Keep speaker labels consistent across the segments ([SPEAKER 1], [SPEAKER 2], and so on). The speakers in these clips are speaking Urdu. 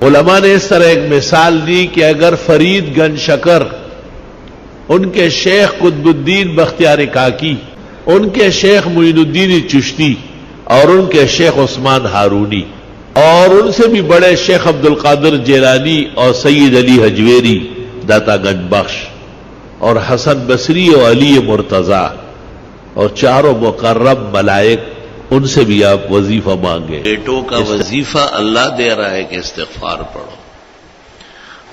[SPEAKER 1] علماء نے اس طرح ایک مثال دی کہ اگر فرید گنج شکر، ان کے شیخ قطب الدین بختیار کاکی، ان کے شیخ معین الدین چشتی اور ان کے شیخ عثمان ہارونی اور ان سے بھی بڑے شیخ عبد القادر جیلانی اور سید علی حجویری داتا گنج بخش اور حسن بصری اور علی مرتضی اور چاروں مقرب ملائک، ان سے بھی آپ وظیفہ مانگیں.
[SPEAKER 2] بیٹوں کا وظیفہ اللہ دے رہا ہے کہ استغفار پڑھو.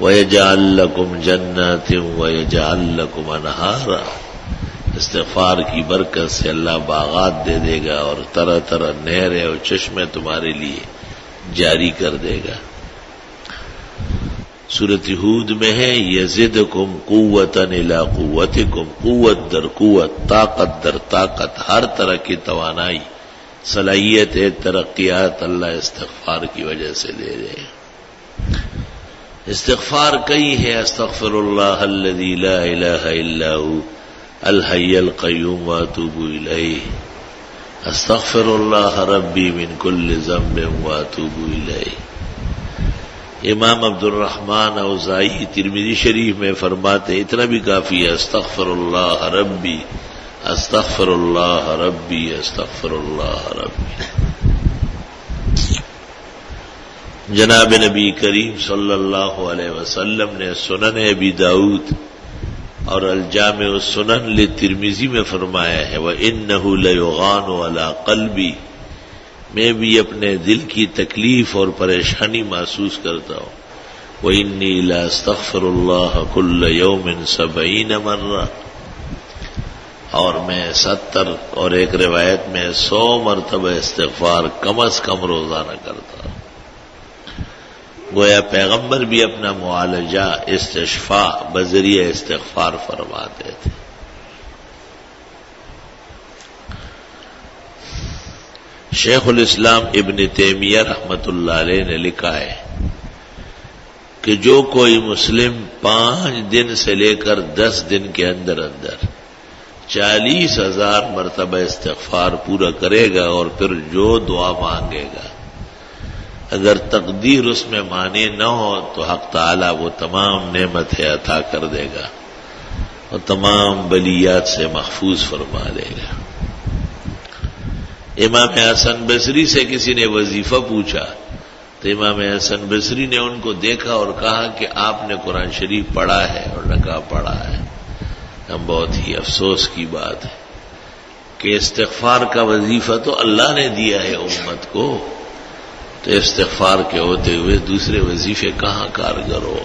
[SPEAKER 2] وَيَجْعَلْ لَكُمْ جَنَّاتٍ وَيَجْعَلْ لَكُمْ أَنْهَارًا، استغفار کی برکت سے اللہ باغات دے دے گا اور طرح طرح نہریں اور چشمے تمہارے لیے جاری کر دے گا. سورۃ ہود میں ہے یزدکم قوۃ الی قوتکم، قوت در قوت، طاقت در طاقت، ہر طرح کی توانائی، صلاحیت، ترقیات اللہ استغفار کی وجہ سے دے دے. استغفار کئی ہے، استغفر اللہ الذی لا الہ الا هو الحی القیوم واتوب الیہ، استغفر اللہ ربی من کل ذنب واتوب الیہ. امام عبد الرحمن اوزائی ترمذی شریف میں فرماتے اتنا بھی کافی ہے، استغفر اللہ ربی استغفر اللہ ربی استغفر اللہ ربی. جناب نبی کریم صلی اللہ علیہ وسلم نے سنن ابی داؤد اور الجامع السنن للترمذی میں فرمایا ہے وَإِنَّهُ لَيُغَانُ عَلَىٰ قَلْبِي، میں بھی اپنے دل کی تکلیف اور پریشانی محسوس کرتا ہوں. وَإِنِّي لَأَسْتَغْفِرُ اللَّهَ كُلَّ يَوْمٍ 70 مرة، اور میں 70 اور ایک روایت میں 100 مرتبہ استغفار کم از کم روزانہ کرتا ہوں. گویا پیغمبر بھی اپنا معالجہ استشفاء بذریعہ استغفار فرماتے تھے. شیخ الاسلام ابن تیمیہ رحمۃ اللہ علیہ نے لکھا ہے کہ جو کوئی مسلم 5 دن سے لے کر 10 دن کے اندر 40,000 مرتبہ استغفار پورا کرے گا اور پھر جو دعا مانگے گا، اگر تقدیر اس میں مانے نہ ہو تو حق تعالیٰ وہ تمام نعمتیں عطا کر دے گا اور تمام بلیات سے محفوظ فرما دے گا. امام حسن بصری سے کسی نے وظیفہ پوچھا تو امام حسن بصری نے ان کو دیکھا اور کہا کہ آپ نے قرآن شریف پڑھا ہے؟ اور نے کہا پڑھا ہے. بہت ہی افسوس کی بات ہے کہ استغفار کا وظیفہ تو اللہ نے دیا ہے امت کو، تو استغفار کے ہوتے ہوئے دوسرے وظیفے کہاں کارگر ہو.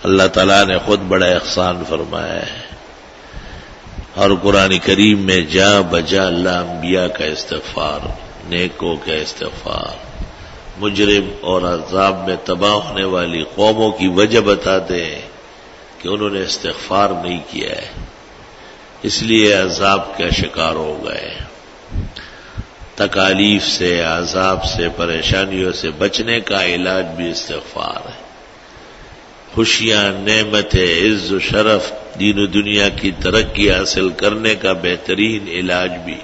[SPEAKER 2] اللہ تعالیٰ نے خود بڑا احسان فرمایا ہے اور قرآن کریم میں جا بجا اللہ انبیاء کا استغفار، نیکوں کا استغفار، مجرم اور عذاب میں تباہ ہونے والی قوموں کی وجہ بتاتے ہیں کہ انہوں نے استغفار نہیں کیا ہے، اس لیے عذاب کا شکار ہو گئے. تکالیف سے، عذاب سے، پریشانیوں سے بچنے کا علاج بھی استغفار ہے. خوشیاں، نعمتیں، عز و شرف، دین و دنیا کی ترقی حاصل کرنے کا بہترین علاج بھی